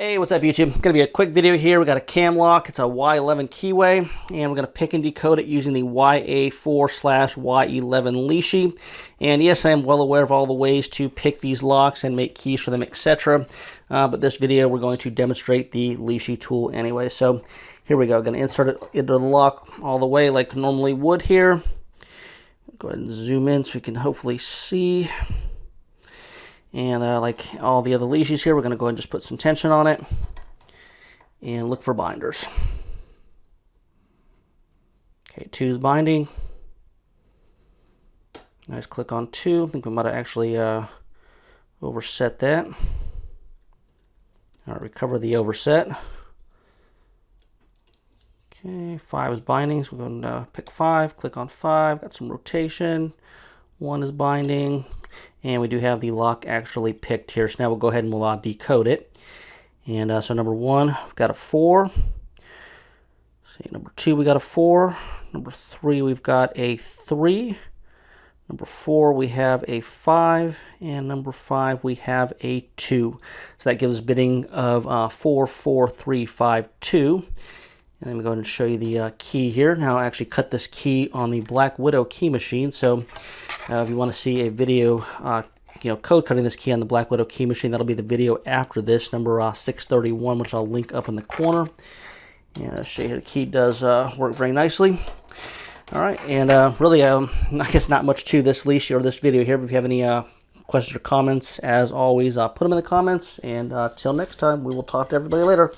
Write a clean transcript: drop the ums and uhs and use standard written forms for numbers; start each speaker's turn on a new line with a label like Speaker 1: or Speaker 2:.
Speaker 1: Hey, what's up YouTube? It's going to be a quick video here. We got a cam lock. It's a Y11 keyway, and we're going to pick and decode it using the YA4/Y11 Lishi. And yes, I am well aware of all the ways to pick these locks and make keys for them, etc. But this video, we're going to demonstrate the Lishi tool anyway. So here we go. Going to insert it into the lock all the way like normally would here. Go ahead and zoom in so we can hopefully see. And like all the other Lishis here, we're going to go ahead and just put some tension on it and look for binders. Okay, 2 is binding. Nice, click on 2. I think we might have actually overset that. All right, recover the overset. Okay, 5 is binding, so we're going to pick 5. Click on 5. Got some rotation. 1 is binding. And we do have the lock actually picked here. So now we'll go ahead and we'll decode it. And so number 1, we've got a 4. See, number 2, we got a 4. Number 3, we've got a 3. Number 4, we have a 5. And number 5, we have a 2. So that gives us bidding of 4, 4, 3, 5, 2. And then we go ahead and show you the key here. Now I actually cut this key on the Black Widow key machine. So if you want to see a video, code cutting this key on the Black Widow key machine, that'll be the video after this, number 631, which I'll link up in the corner. And I'll show you the key does work very nicely. All right, and really, I guess not much to this Lishi or this video here. But if you have any questions or comments, as always, put them in the comments. And till next time, we will talk to everybody later.